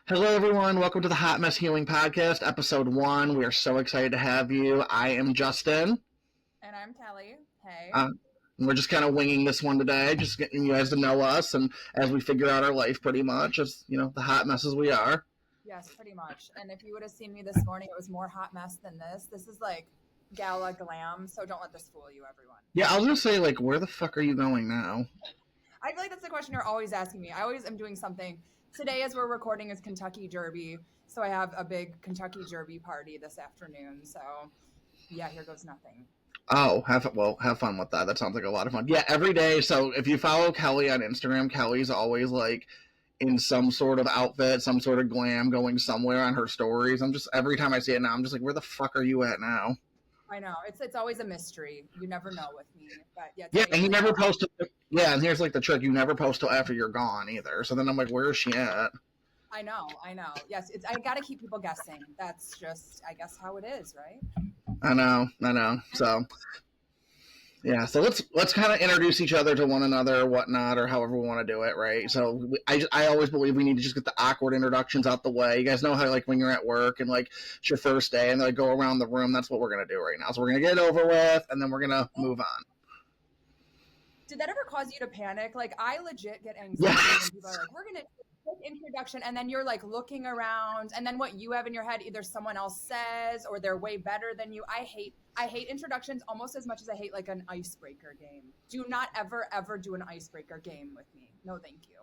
Hello, everyone. Welcome to the Hot Mess Healing Podcast, Episode 1. We are so excited to have you. I am Justin. And I'm Kelly. Hey. We're just kind of winging this one today, just getting you guys to know us, and as we figure out our life pretty much, as, the hot messes we are. Yes, pretty much. And if you would have seen me this morning, it was more hot mess than this. This is like gala glam, so don't let this fool you, everyone. Yeah, I was going to say, where the fuck are you going now? I feel like that's the question you're always asking me. I always am doing something. Today, as we're recording, is Kentucky Derby. So I have a big Kentucky Derby party this afternoon. So, yeah, here goes nothing. Oh, have fun with that. That sounds like a lot of fun. Yeah, every day. So if you follow Kelly on Instagram, Kelly's always in some sort of outfit, some sort of glam, going somewhere on her stories. Every time I see it now, I'm just like, where the fuck are you at now? I know it's always a mystery. You never know with me, but yeah. Yeah, and you never post. Yeah, and here's the trick: you never post till after you're gone either. So then I'm like, where is she at? I know. Yes, I got to keep people guessing. That's just, I guess, how it is, right? I know. So yeah, so let's kind of introduce each other to one another, or whatnot, or however we want to do it, right? So I always believe we need to just get the awkward introductions out the way. You guys know how when you're at work and it's your first day and they go around the room. That's what we're gonna do right now. So we're gonna get it over with, and then we're gonna move on. Did that ever cause you to panic? I legit get anxiety when people are like, we're going to quick introduction, and then you're looking around, and then what you have in your head, either someone else says or they're way better than you. I hate introductions almost as much as I hate an icebreaker game. Do not ever do an icebreaker game with me. No, thank you.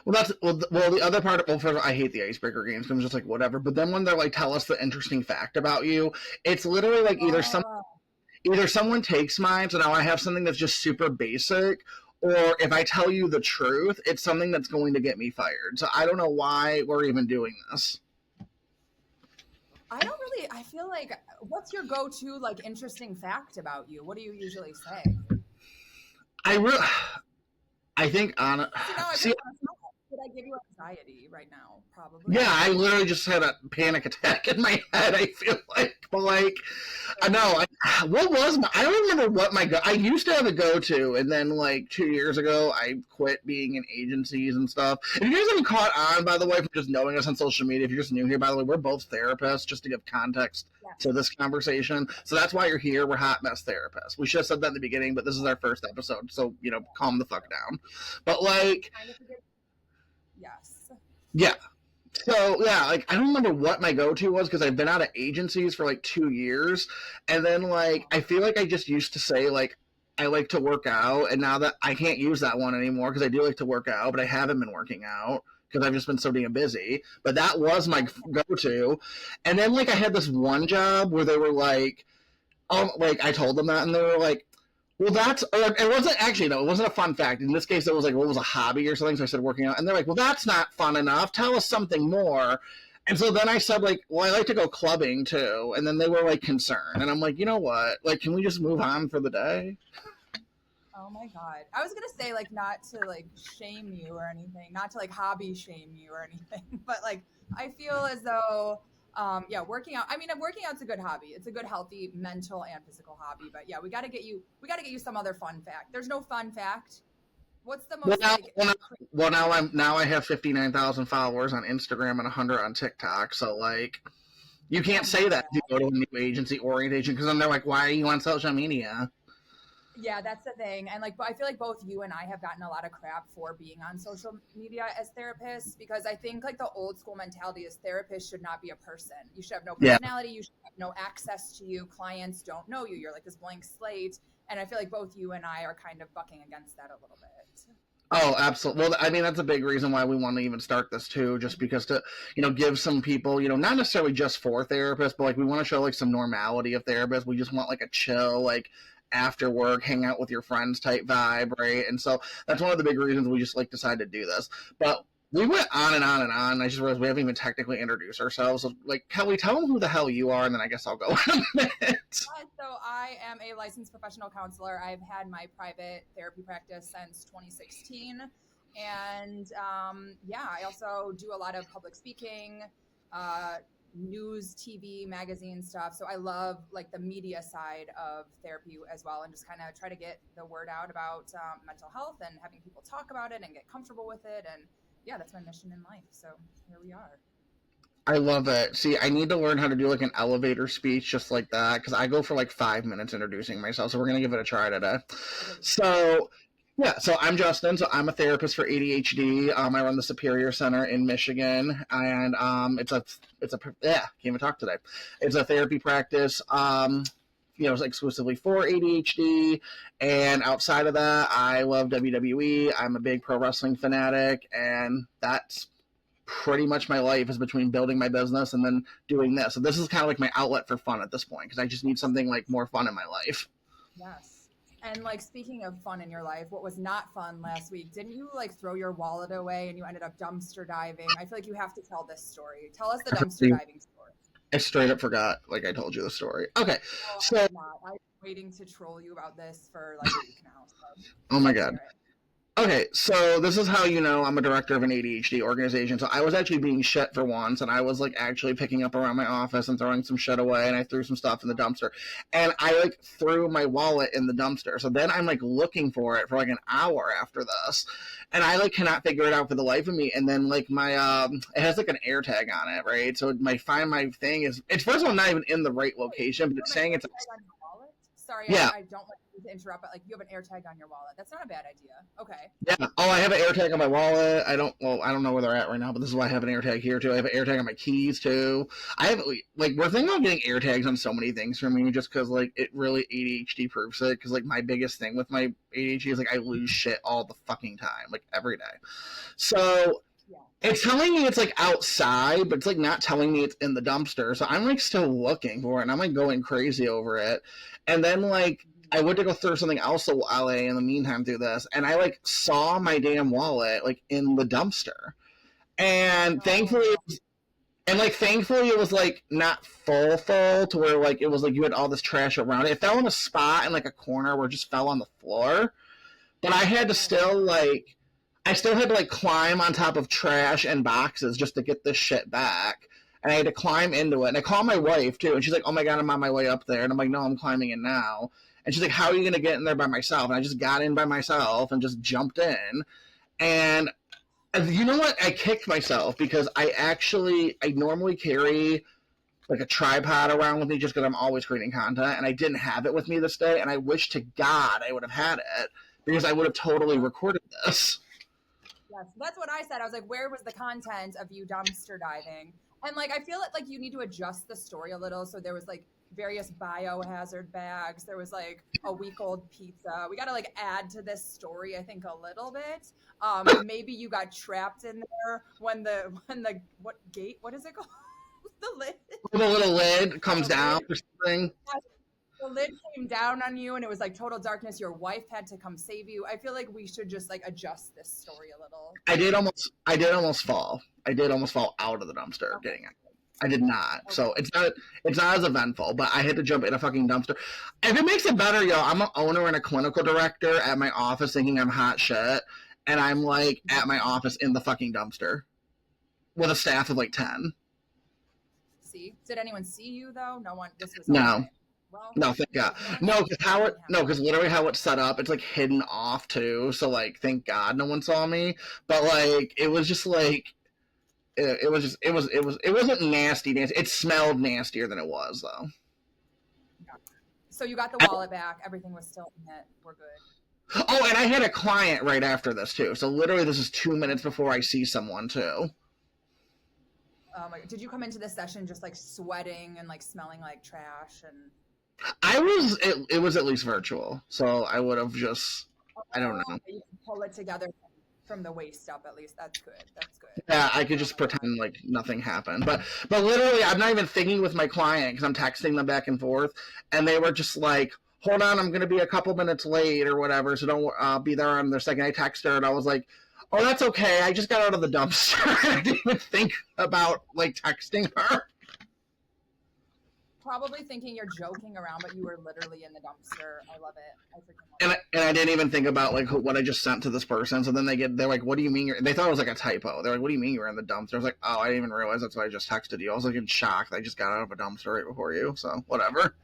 Well, the other part. Well, first, I hate the icebreaker games. I'm just whatever. But then when they're tell us the interesting fact about you, it's literally either someone takes mine, so now I have something that's just super basic, or if I tell you the truth, it's something that's going to get me fired. So I don't know why we're even doing this. I feel what's your go-to interesting fact about you? What do you usually say? I think on. Did I give you anxiety right now? Probably. Yeah, I literally just had a panic attack in my head. I feel but I know. I don't remember what I used to have a go-to, and then 2 years ago, I quit being in agencies and stuff. If you guys haven't caught on, by the way, from just knowing us on social media, if you're just new here, by the way, we're both therapists, just to give context to this conversation. So that's why you're here. We're hot mess therapists. We should have said that in the beginning, but this is our first episode, so, calm the fuck down. But yes. Yeah. So, yeah, I don't remember what my go-to was because I've been out of agencies for 2 years. And then, I feel like I just used to say, I like to work out. And now that I can't use that one anymore because I do like to work out, but I haven't been working out because I've just been so damn busy. But that was my go-to. And then, I had this one job where they were I told them that and they were like, well, it wasn't actually, no, it wasn't a fun fact. In this case, it was what was a hobby or something. So I said working out. And they're like, well, that's not fun enough. Tell us something more. And so then I said, well, I like to go clubbing too. And then they were concerned. And I'm like, you know what? Can we just move on for the day? Oh my God. I was going to say, not to shame you or anything, not to hobby shame you or anything. But I feel as though, working out. I mean, working out's a good hobby. It's a good, healthy mental and physical hobby. But yeah, we got to get you some other fun fact. There's no fun fact. What's the most now I have 59,000 followers on Instagram and 100 on TikTok. So you can't say that if you go to a new agency orientation because then they're like, why are you on social media? Yeah, that's the thing. And I feel like both you and I have gotten a lot of crap for being on social media as therapists because I think the old school mentality is therapists should not be a person. You should have no personality. You should have no access to you. Clients don't know you. You're this blank slate. And I feel like both you and I are kind of bucking against that a little bit. Oh, absolutely. Well, I mean, that's a big reason why we want to even start this too, just because to, give some people, not necessarily just for therapists, but we want to show some normality of therapists. We just want a chill, after work, hang out with your friends type vibe, right? And so that's one of the big reasons we just decided to do this. But we went on and on and on. I just realized we haven't even technically introduced ourselves. So, Kelly, tell them who the hell you are, and then I guess I'll go in a minute. So I am a licensed professional counselor. I've had my private therapy practice since 2016. And I also do a lot of public speaking, news, TV, magazine stuff. So I love the media side of therapy as well, and just kind of try to get the word out about mental health and having people talk about it and get comfortable with it. And yeah, that's my mission in life. So here we are. I love it. See, I need to learn how to do like an elevator speech just like that because I go for like 5 minutes introducing myself. So we're gonna give it a try today. So yeah, so I'm Justin. So I'm a therapist for ADHD. I run the Superior Center in Michigan, and yeah, can't even talk today. It's a therapy practice. It's exclusively for ADHD. And outside of that, I love WWE. I'm a big pro wrestling fanatic, and that's pretty much my life is between building my business and then doing this. So this is kind of like my outlet for fun at this point because I just need something like more fun in my life. Yes. And like speaking of fun in your life, what was not fun last week? Didn't you like throw your wallet away and you ended up dumpster diving? I feel like you have to tell this story. Tell us the dumpster diving story. I straight up forgot, like I told you the story. Okay, so I'm waiting to troll you about this for like a week now. So oh my god. Okay, so this is how you know I'm a director of an ADHD organization. So I was actually being shit for once, and I was like actually picking up around my office and throwing some shit away, and I threw some stuff in the dumpster, and I like threw my wallet in the dumpster. So then I'm like looking for it for like an hour after this, and I like cannot figure it out for the life of me. And then like my it has like an air tag on it, right? So my find my thing is it's first of all not even in the right location, but it's saying it's. Sorry, yeah. I don't like to interrupt, but like you have an air tag on your wallet. That's not a bad idea. Okay. Yeah. Oh, I have an air tag on my wallet. I don't know where they're at right now, but this is why I have an air tag here too. I have an air tag on my keys too. I have like we're thinking about getting air tags on so many things for me just because like it really ADHD proves it. Because like my biggest thing with my ADHD is like I lose shit all the fucking time, like every day. So. Yeah. It's telling me it's like outside, but it's like not telling me it's in the dumpster. So I'm like still looking for it, and I'm like going crazy over it. And then like I went to go throw something else away in the meantime through this, and I like saw my damn wallet like in the dumpster. And thankfully it was like not full to where like it was like you had all this trash around it. It fell in a spot in like a corner where it just fell on the floor. But I had to still had to like climb on top of trash and boxes just to get this shit back. And I had to climb into it. And I called my wife too. And she's like, oh my God, I'm on my way up there. And I'm like, no, I'm climbing in now. And she's like, how are you going to get in there by myself? And I just got in by myself and just jumped in. And you know what? I kicked myself because I normally carry like a tripod around with me just because I'm always creating content. And I didn't have it with me this day. And I wish to God I would have had it because I would have totally recorded this. Yes, that's what I said. I was like, where was the content of you dumpster diving? And like, I feel like you need to adjust the story a little. So there was like various biohazard bags. There was like a week-old pizza. We got to like add to this story, I think, a little bit. Maybe you got trapped in there when the what is it called? The lid. The little lid comes down or something. The lid came down on you and it was like total darkness. Your wife had to come save you. I feel like we should just like adjust this story a little. I did almost fall. I did almost fall out of the dumpster getting it. I did not. Okay. So it's not as eventful, but I had to jump in a fucking dumpster. If it makes it better, I'm an owner and a clinical director at my office thinking I'm hot shit. And I'm like at my office in the fucking dumpster with a staff of like 10. See? Did anyone see you though? No one. This was no. Okay. Well, no, thank God. No, because literally how it's set up, it's like hidden off too. So like, thank God no one saw me. But like, it was just like, it wasn't nasty. It smelled nastier than it was though. So you got the wallet back. Everything was still in it. We're good. Oh, and I had a client right after this too. So literally, this is 2 minutes before I see someone too. Did you come into this session just like sweating and like smelling like trash and? It was at least virtual, so I would have just, I don't know. You can pull it together from the waist up, at least. That's good. Yeah, I could just pretend like nothing happened. But literally, I'm not even thinking with my client because I'm texting them back and forth, and they were just like, hold on, I'm going to be a couple minutes late or whatever, so don't be there on their second. I text her, and I was like, oh, that's okay. I just got out of the dumpster. I didn't even think about like texting her. Probably thinking you're joking around, but you were literally in the dumpster. I love it. I freaking love it. And I didn't even think about like what I just sent to this person. So then they're like, "What do you mean?" They thought it was like a typo. They're like, "What do you mean you were in the dumpster?" I was like, "Oh, I didn't even realize that's why I just texted you." I was like in shock. I just got out of a dumpster right before you. So whatever.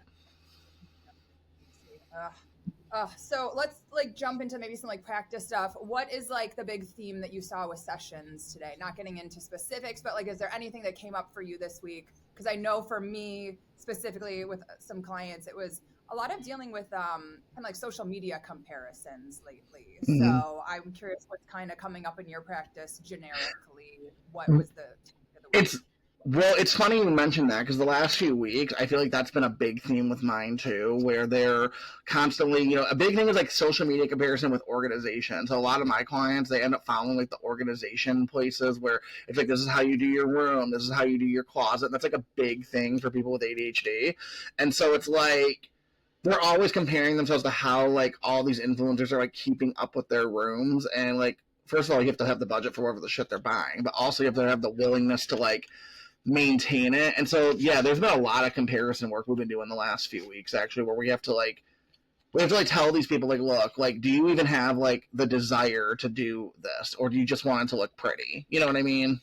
So let's like jump into maybe some like practice stuff. What is like the big theme that you saw with sessions today? Not getting into specifics, but like, is there anything that came up for you this week? Because I know for me specifically with some clients, it was a lot of dealing with kind of like social media comparisons lately. Mm-hmm. So I'm curious what's kind of coming up in your practice generically. What was the topic of the week? It's well, it's funny you mentioned that because the last few weeks, I feel like that's been a big theme with mine too, where they're constantly, a big thing is like social media comparison with organizations. So a lot of my clients, they end up following like the organization places where it's like, this is how you do your room, this is how you do your closet. And that's like a big thing for people with ADHD. And so it's like, they're always comparing themselves to how like all these influencers are like keeping up with their rooms and like first of all you have to have the budget for whatever the shit they're buying, but also you have to have the willingness to like maintain it. And so yeah, there's been a lot of comparison work we've been doing the last few weeks actually, where we have to like tell these people like, look, like, do you even have like the desire to do this, or do you just want it to look pretty? You know what I mean?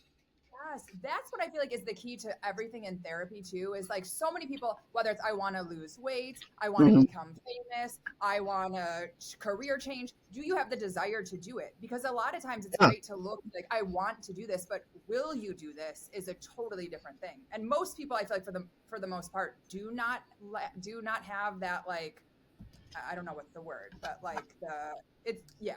Yes, that's what I feel like is the key to everything in therapy too. Is like so many people, whether it's I want to lose weight, I want to Mm-hmm. become famous, I want a career change. Do you have the desire to do it? Because a lot of times it's Yeah. great to look like I want to do this, but will you do this is a totally different thing. And most people, I feel like for the most part, do not have that like I don't know what's the word, but like it's yeah,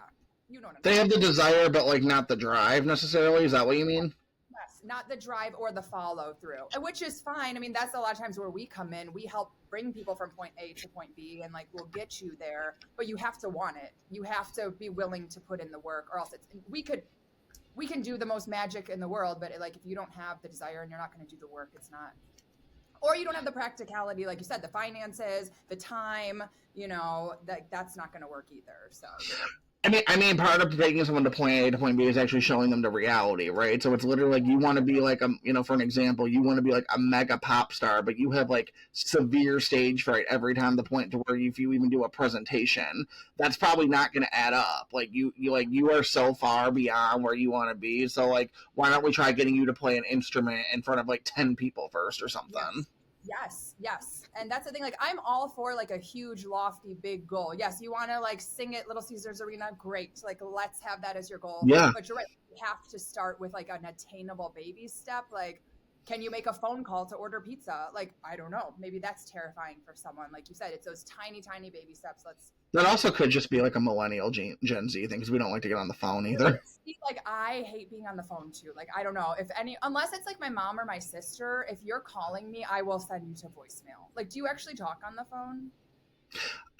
you know what I'm They have saying. the desire but like not the drive necessarily. Is that what you mean? Yes, not the drive or the follow through, which is fine. I mean, that's a lot of times where we come in. We help bring people from point A to point B, and like we'll get you there. But you have to want it. You have to be willing to put in the work, or else it's we can do the most magic in the world, but like if you don't have the desire and you're not going to do the work, it's not. Or you don't have the practicality, like you said, the finances, the time. That's not going to work either. So I mean, part of taking someone to point A to point B is actually showing them the reality, right? So it's literally like you want to be like for an example, you want to be like a mega pop star, but you have like severe stage fright every time the point to where if you even do a presentation, that's probably not going to add up. Like you are so far beyond where you want to be. So like, why don't we try getting you to play an instrument in front of like 10 people first or something? yes. Yes. And that's the thing. Like, I'm all for like a huge, lofty, big goal. Yes, you want to like sing at Little Caesars Arena. Great. Like, let's have that as your goal. Yeah. But you're right. You have to start with like an attainable baby step. Like, can you make a phone call to order pizza? Like, I don't know. Maybe that's terrifying for someone. Like you said, it's those tiny, tiny baby steps. Let's That also could just be like a millennial Gen Z thing because we don't like to get on the phone either. See, like I hate being on the phone too. Like I don't know if any, unless it's like my mom or my sister. If you're calling me, I will send you to voicemail. Like, do you actually talk on the phone?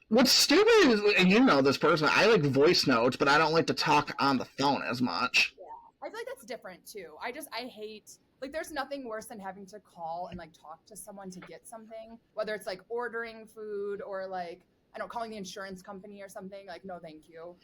What's stupid is, and you know this person, I like voice notes, but I don't like to talk on the phone as much. Yeah, I feel like that's different too. I hate like there's nothing worse than having to call and like talk to someone to get something, whether it's like ordering food or like I don't calling the insurance company or something. Like no, thank you.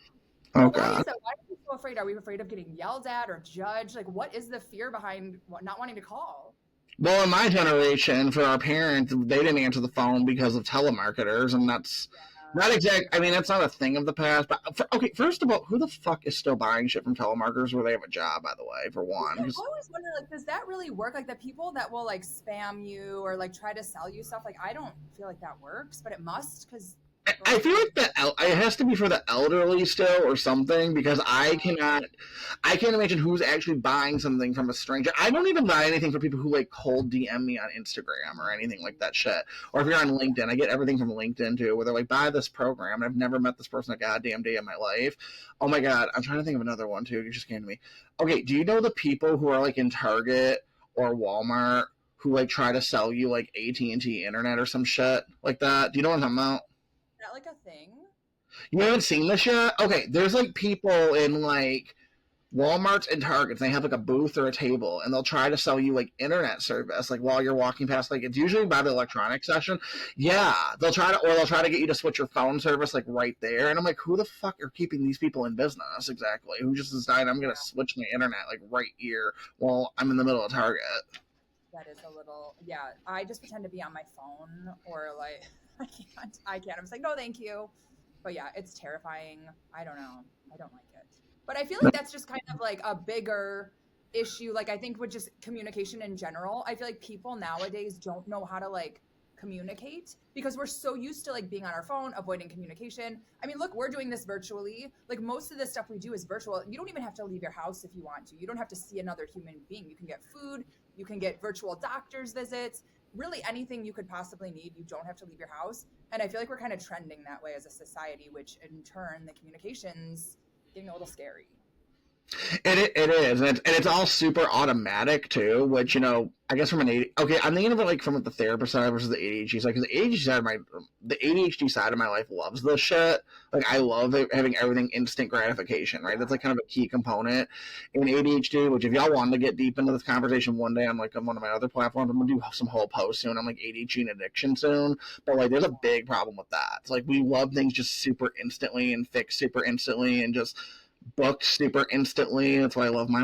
Oh, Why is God. that? Why are we so afraid? Are we afraid of getting yelled at or judged? Like, what is the fear behind not wanting to call? Well, in my generation, for our parents, they didn't answer the phone because of telemarketers, and that's not exact. I mean, that's not a thing of the past. But okay, first of all, who the fuck is still buying shit from telemarketers where they have a job? By the way, for one, I always wonder, like, does that really work? Like, the people that will like spam you or like try to sell you stuff, like, I don't feel like that works, but it must because, I feel like it has to be for the elderly still or something because I can't imagine who's actually buying something from a stranger. I don't even buy anything for people who like cold DM me on Instagram or anything like that shit. Or if you're on LinkedIn, I get everything from LinkedIn too, where they're like, buy this program. I've never met this person a goddamn day in my life. Oh my God, I'm trying to think of another one too. It just came to me. Okay, do you know the people who are like in Target or Walmart who like try to sell you like AT&T internet or some shit like that? Do you know what I'm talking about? that like a thing? You haven't seen this yet? Okay, there's like people in like Walmarts and Targets. They have like a booth or a table, and they'll try to sell you like internet service, like while you're walking past. Like it's usually by the electronic section. Yeah, they'll try to get you to switch your phone service like right there. And I'm like, who the fuck are keeping these people in business exactly? Who just decided I'm gonna switch my internet like right here while I'm in the middle of Target? That is a little, yeah. I just pretend to be on my phone or like, I can't. I'm just like, no, thank you. But yeah, it's terrifying. I don't know. I don't like it. But I feel like that's just kind of like a bigger issue. Like I think with just communication in general, I feel like people nowadays don't know how to like communicate because we're so used to like being on our phone, avoiding communication. I mean, look, we're doing this virtually. Like most of the stuff we do is virtual. You don't even have to leave your house if you want to. You don't have to see another human being. You can get food, you can get virtual doctor's visits, really anything you could possibly need. You don't have to leave your house. And I feel like we're kind of trending that way as a society, which in turn, the communication's getting a little scary. It is, and it's all super automatic too. Which I guess from I'm thinking of it like from the therapist side versus the ADHD side, because the ADHD side of my life loves this shit. Like I love having everything instant gratification, right? That's like kind of a key component in ADHD. Which if y'all want to get deep into this conversation one day on like on one of my other platforms, I'm gonna do some whole posts soon on like ADHD and addiction soon. But like, there's a big problem with that. It's like we love things just super instantly and fix super instantly and just book super instantly. That's why I love my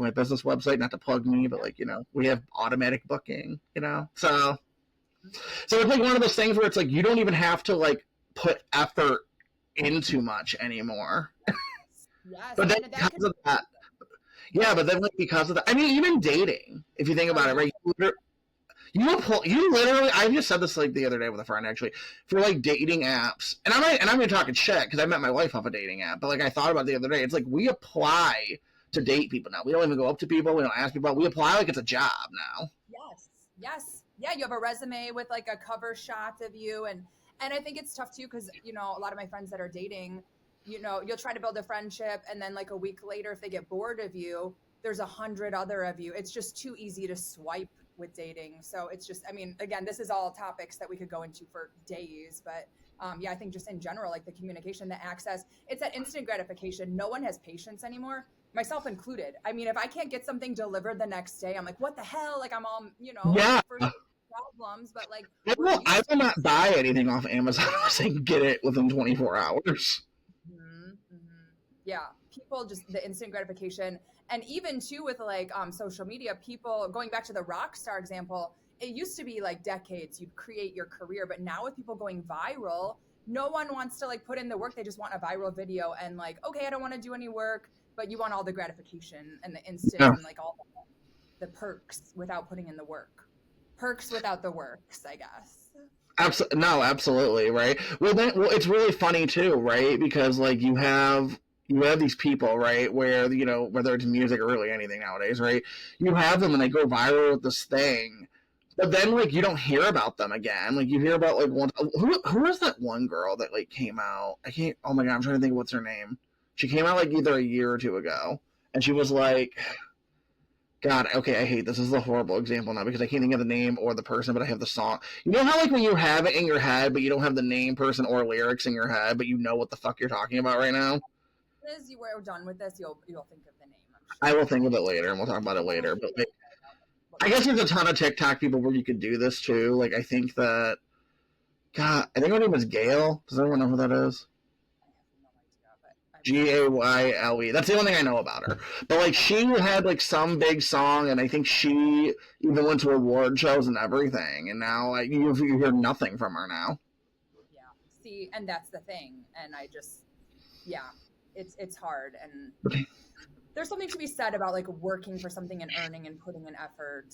business website. Not to plug me, but like we have automatic booking. So it's like one of those things where it's like you don't even have to like put effort into much anymore. Yes, but then because of that, but then like because of that, I mean, even dating, if you think about it, right? You literally, I just said this like the other day with a friend actually, for like dating apps, and I'm even talking shit because I met my wife off a dating app, but like I thought about it the other day, it's like we apply to date people now. We don't even go up to people, we don't ask people, we apply like it's a job now. Yes. Yeah, you have a resume with like a cover shot of you, and I think it's tough too because a lot of my friends that are dating, you'll try to build a friendship, and then like a week later, if they get bored of you, there's 100 other of you. It's just too easy to swipe with dating. So it's just, I mean, again, this is all topics that we could go into for days, but I think just in general, like the communication, the access, it's that instant gratification. No one has patience anymore, myself included. I mean, if I can't get something delivered the next day, I'm like, what the hell? Like I'm all, for problems, but like I will not buy anything off Amazon unless I can get it within 24 hours. Yeah, people just the instant gratification. And even too with like social media, people going back to the rock star example, it used to be like decades you'd create your career, but now with people going viral, no one wants to like put in the work. They just want a viral video and like, okay, I don't want to do any work, but you want all the gratification and the instant and like all the perks without putting in the work. Perks without the works, I guess. Absolutely, right? Well, it's really funny too, right? Because like you have these people, right, where whether it's music or really anything nowadays, right? You have them and they go viral with this thing, but then like you don't hear about them again. Like you hear about like who was that one girl that like came out? Oh my god, I'm trying to think of what's her name. She came out like either a year or two ago, and she was like, God, okay, I hate this. This is a horrible example now because I can't think of the name or the person, but I have the song. You know how like when you have it in your head, but you don't have the name, person, or lyrics in your head, but you know what the fuck you're talking about right now? As you were done with this, you'll think of the name. Sure. I will think of it later, and we'll talk about it later. But like, I guess there's a ton of TikTok people where you could do this too. Like I think that, God, I think her name is Gayle. Does anyone know who that is? Gayle. That's the only thing I know about her. But like she had like some big song, and I think she even went to award shows and everything. And now like you hear nothing from her now. Yeah. See, and that's the thing. And I just, it's hard. And there's something to be said about like working for something and earning and putting in effort.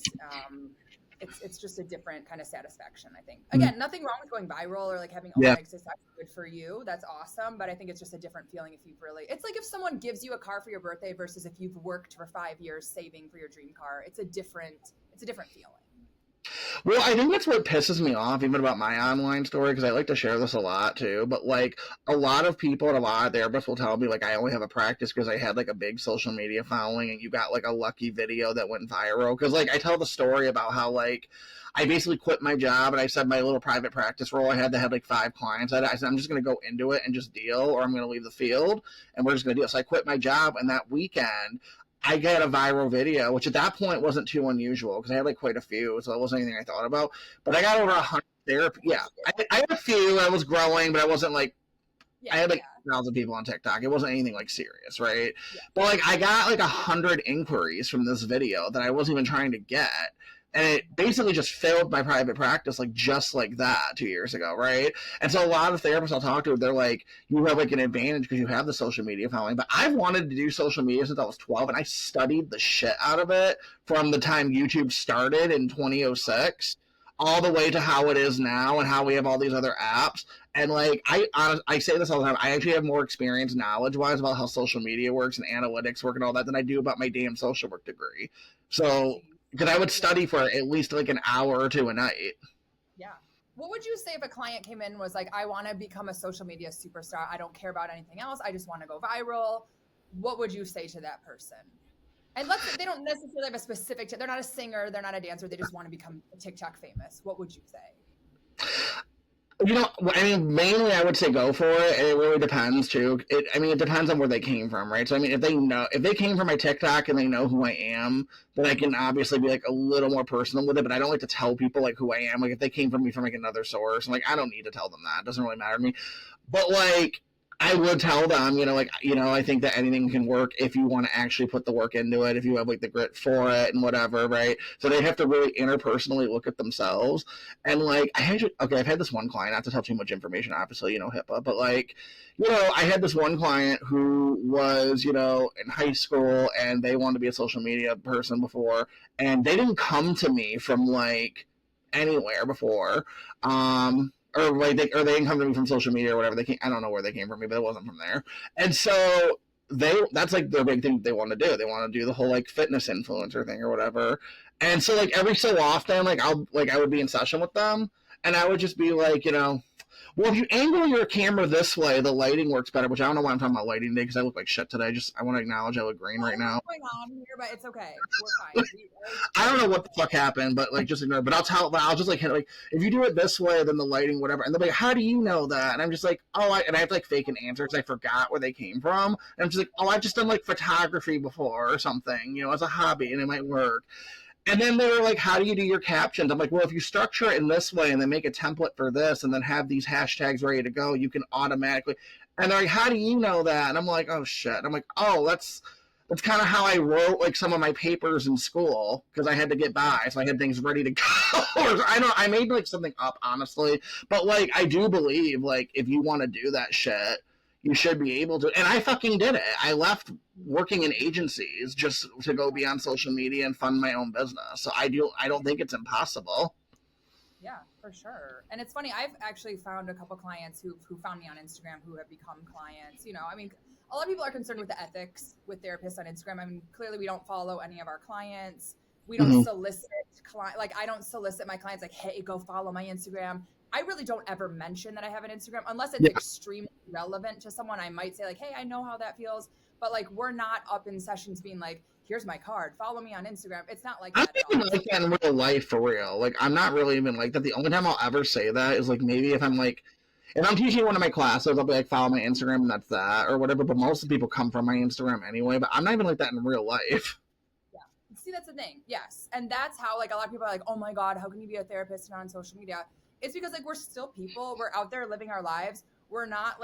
It's just a different kind of satisfaction, I think. Again, nothing wrong with going viral or like having overnight success. Good for you. That's awesome. But I think it's just a different feeling if you've really, it's like if someone gives you a car for your birthday versus if you've worked for 5 years saving for your dream car. It's a different feeling. Well, I think that's what pisses me off even about my online story, because I like to share this a lot too, but like a lot of people and a lot of therapists will tell me like I only have a practice because I had like a big social media following and you got like a lucky video that went viral. Because like I tell the story about how like I basically quit my job and I said my little private practice role I had that had like 5 clients. I said I'm just going to go into it and just deal, or I'm going to leave the field and we're just going to deal. So I quit my job, and that weekend I got a viral video, which at that point wasn't too unusual because I had like quite a few, so it wasn't anything I thought about. But I got over 100 therapy. Yeah, I had a few. I was growing, but I wasn't like I had like 1,000 people on TikTok. It wasn't anything like serious, right? Yeah. But like I got like 100 inquiries from this video that I wasn't even trying to get. And it basically just filled my private practice like just like that 2 years ago, right? And so a lot of therapists I'll talk to, they're like, you have like an advantage because you have the social media following. But I've wanted to do social media since I was 12, and I studied the shit out of it from the time YouTube started in 2006 all the way to how it is now and how we have all these other apps. And like I say this all the time. I actually have more experience knowledge wise about how social media works and analytics work and all that than I do about my damn social work degree. So because I would study for at least like an hour or two a night. Yeah. What would you say if a client came in and was like, I want to become a social media superstar. I don't care about anything else. I just want to go viral. What would you say to that person? And let's say they don't necessarily have a specific, they're not a singer, they're not a dancer, they just want to become TikTok famous. What would you say? You know, I mean, mainly I would say go for it. And it really depends too. It depends on where they came from, right? So I mean, if they came from my TikTok and they know who I am, then I can obviously be like a little more personal with it. But I don't like to tell people like who I am. Like if they came from me from like another source, I'm like I don't need to tell them that. It doesn't really matter to me. But like I would tell them, I think that anything can work if you want to actually put the work into it, if you have like the grit for it and whatever, right? So they have to really interpersonally look at themselves. And like, I've had this one client, not to tell too much information, obviously, HIPAA, but like, I had this one client who was, in high school and they wanted to be a social media person before, and they didn't come to me from like anywhere before. They didn't come to me from social media or whatever. I don't know where they came from me, but it wasn't from there. And so that's like their big thing they want to do. They want to do the whole like fitness influencer thing or whatever. And so like every so often, I would be in session with them and I would just be like, well, if you angle your camera this way, the lighting works better, which I don't know why I'm talking about lighting today because I look like shit today. I want to acknowledge I look green right now. What's going on here, but it's okay. We're fine. I don't know what the fuck happened, but like just ignore it. But I'll just like hit like if you do it this way, then the lighting, whatever. And they'll be like, how do you know that? And I'm just like, and I have to like fake an answer because I forgot where they came from. And I'm just like, I've just done like photography before or something, as a hobby, and it might work. And then they were like, how do you do your captions? I'm like, well, if you structure it in this way and then make a template for this and then have these hashtags ready to go, you can automatically. And they're like, how do you know that? And I'm like, oh, shit. And I'm like, oh, that's kind of how I wrote like some of my papers in school because I had to get by. So I had things ready to go. I made like something up, honestly. But like, I do believe like if you want to do that shit, you should be able to. And I fucking did it. I left working in agencies just to go be on social media and fund my own business. So I don't think it's impossible. Yeah, for sure. And it's funny, I've actually found a couple clients who found me on Instagram who have become clients. A lot of people are concerned with the ethics with therapists on Instagram. I mean, clearly we don't follow any of our clients. We don't solicit I don't solicit my clients like, hey, go follow my Instagram. I really don't ever mention that I have an Instagram unless it's extremely relevant to someone. I might say like, hey, I know how that feels. But like, we're not up in sessions being like, here's my card, follow me on Instagram. It's not like that. I'm not even like that in real life for real. Like, I'm not really even like that. The only time I'll ever say that is like maybe if I'm teaching one of my classes, I'll be like, follow my Instagram and that's that or whatever. But most of the people come from my Instagram anyway. But I'm not even like that in real life. Yeah. See, that's the thing. Yes. And that's how like a lot of people are like, oh my God, how can you be a therapist and on social media? It's because like we're still people. We're out there living our lives. We're not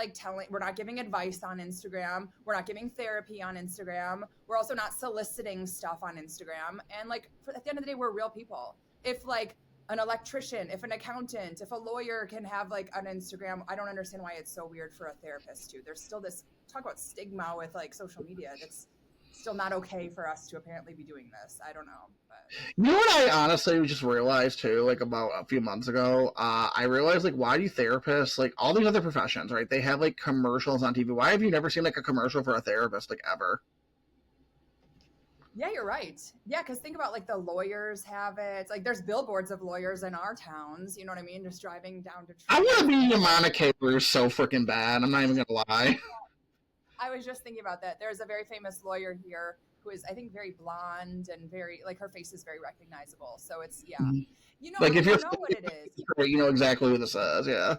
we're not giving advice on Instagram. We're not giving therapy on Instagram. We're also not soliciting stuff on Instagram. And like at the end of the day, we're real people. If like an electrician, if an accountant, if a lawyer can have like an Instagram, I don't understand why it's so weird for a therapist too. There's still this talk about stigma with like social media. That's still not okay for us to apparently be doing this. I don't know. But. You know what I honestly just realized too, like about a few months ago, I realized like why do therapists, like all these other professions, right? They have like commercials on TV. Why have you never seen like a commercial for a therapist like ever? Yeah, you're right. Yeah, because think about like the lawyers have it. Like there's billboards of lawyers in our towns. You know what I mean? Just driving down to. I want to be a Monica so freaking bad. I'm not even gonna lie. I was just thinking about that. There's a very famous lawyer here who is, I think, very blonde and very like her face is very recognizable. So it's like if you know what it is. You know exactly who this is. Yeah.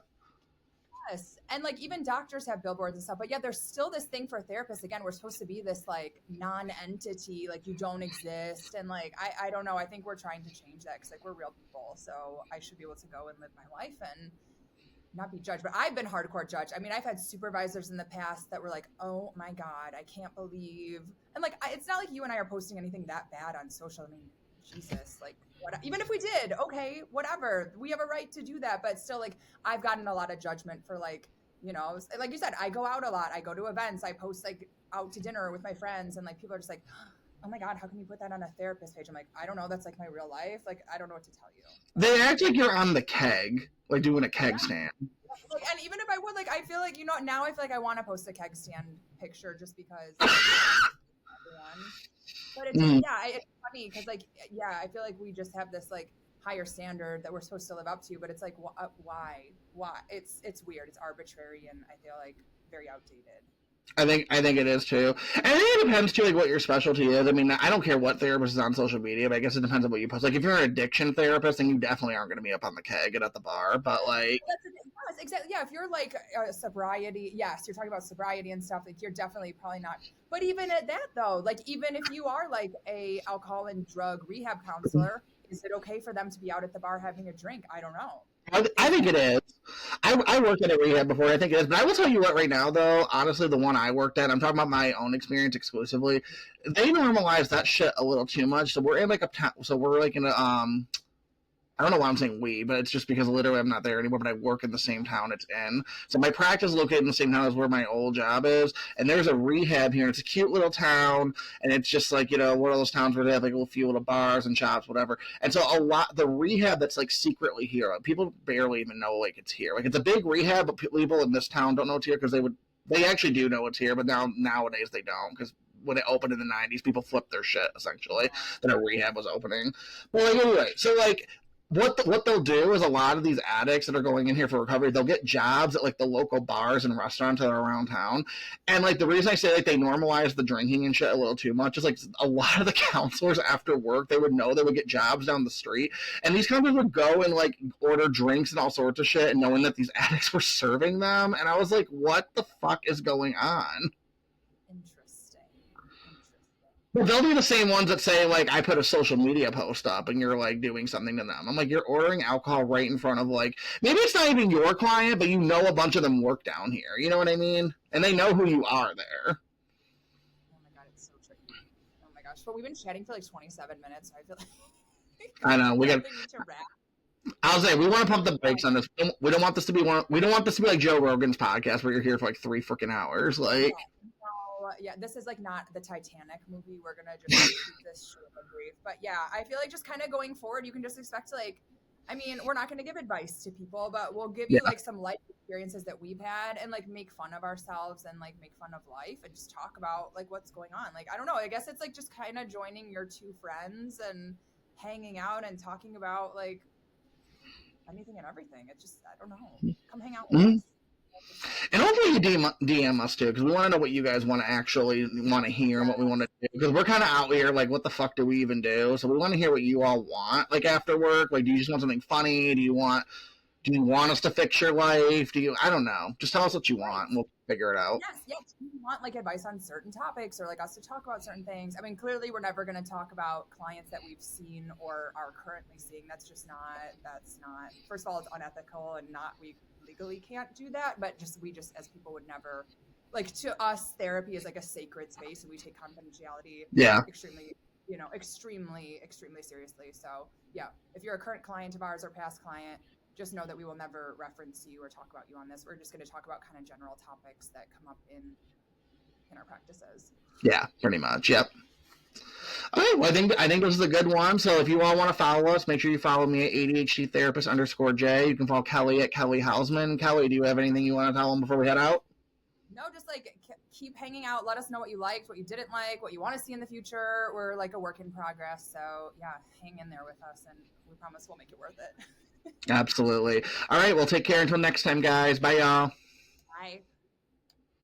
Yes. And like even doctors have billboards and stuff, but yeah, there's still this thing for therapists. Again, we're supposed to be this like non-entity, like you don't exist. And like, I don't know. I think we're trying to change that because like we're real people. So I should be able to go and live my life and not be judged. But I've been hardcore judged. I mean, I've had supervisors in the past that were like, oh my God, I can't believe. And like, it's not like you and I are posting anything that bad on social. I mean, Jesus, like even if we did, okay, whatever, we have a right to do that. But still, like I've gotten a lot of judgment for like you said, I go out a lot, I go to events, I post like out to dinner with my friends, and like people are just like, oh my God, how can you put that on a therapist page? I'm like, I don't know. That's like my real life. Like, I don't know what to tell you. They act like you're on the keg, like doing a keg stand. Like, and even if I would, like, I feel like, now I feel like I want to post a keg stand picture just because everyone. But it's it's funny because, like, I feel like we just have this like higher standard that we're supposed to live up to, but it's like, why? It's weird. It's arbitrary, and I feel like very outdated. I think it is too. And I think it depends too, like what your specialty is. I mean, I don't care what therapist is on social media, but I guess it depends on what you post. Like if you're an addiction therapist, then you definitely aren't going to be up on the keg and at the bar. But like, yes, exactly. Yeah, if you're like sobriety, yes, you're talking about sobriety and stuff. Like you're definitely probably not. But even at that though, like even if you are like a alcohol and drug rehab counselor, is it okay for them to be out at the bar having a drink? I don't know. I think it is. I worked at a rehab before. I think it is. But I will tell you what right now, though, honestly, the one I worked at, I'm talking about my own experience exclusively, they normalize that shit a little too much. So we're in like a town. So we're like in a, I don't know why I'm saying we, but it's just because literally I'm not there anymore, but I work in the same town it's in. So my practice is located in the same town as where my old job is. And there's a rehab here. And it's a cute little town. And it's just like, one of those towns where they have like a few little bars and shops, whatever. And so the rehab that's like secretly here, people barely even know like it's here. Like it's a big rehab, but people in this town don't know it's here because they actually do know it's here, but nowadays they don't because when it opened in the 90s, people flipped their shit essentially that a rehab was opening. But like anyway, so like what they'll do is a lot of these addicts that are going in here for recovery, they'll get jobs at like the local bars and restaurants that are around town. And like the reason I say like they normalize the drinking and shit a little too much is like a lot of the counselors after work, they would get jobs down the street. And these counselors would go and like order drinks and all sorts of shit and knowing that these addicts were serving them. And I was like, what the fuck is going on? Well, they'll be the same ones that say, like, I put a social media post up and you're, like, doing something to them. I'm like, you're ordering alcohol right in front of, like, maybe it's not even your client, but a bunch of them work down here. You know what I mean? And they know who you are there. Oh, my God, it's so tricky. Oh, my gosh. But we've been chatting for, like, 27 minutes, so I feel like... I know. We need to wrap. I'll say, we want to pump the brakes on this. We don't want this to be like Joe Rogan's podcast where you're here for, like, 3 freaking hours. Like... Yeah, this is like not the Titanic movie. We're gonna just keep this short and brief. But yeah, I feel like just kind of going forward, you can just expect to we're not gonna give advice to people, but we'll give you like some life experiences that we've had and like make fun of ourselves and like make fun of life and just talk about like what's going on. Like I don't know, I guess it's like just kind of joining your 2 friends and hanging out and talking about like anything and everything. It's just I don't know. Come hang out with us. And hopefully you DM us too, because we want to know what you guys want to hear and what we want to do. Because we're kind of out here, like, what the fuck do we even do? So we want to hear what you all want, like after work. Like, do you just want something funny? Do you want us to fix your life? I don't know. Just tell us what you want, and we'll figure it out. Yes. Do you want like advice on certain topics or like us to talk about certain things? I mean, clearly we're never going to talk about clients that we've seen or are currently seeing. That's not. First of all, it's unethical and we legally can't do that, but we just as people would never, like, to us therapy is like a sacred space and we take confidentiality extremely seriously. So yeah, if you're a current client of ours or past client, just know that we will never reference you or talk about you on this. We're just going to talk about kind of general topics that come up in our practices. Yeah, pretty much. Yep. All right, well, I think this is a good one. So if you all want to follow us, make sure you follow me at ADHD Therapist _J. You can follow Kelly at Kelly Hausman. Kelly, do you have anything you want to tell them before we head out? No, just like keep hanging out. Let us know what you liked, what you didn't like, what you want to see in the future. We're like a work in progress. So yeah, hang in there with us and we promise we'll make it worth it. Absolutely. All right, well, take care until next time, guys. Bye, y'all. Bye.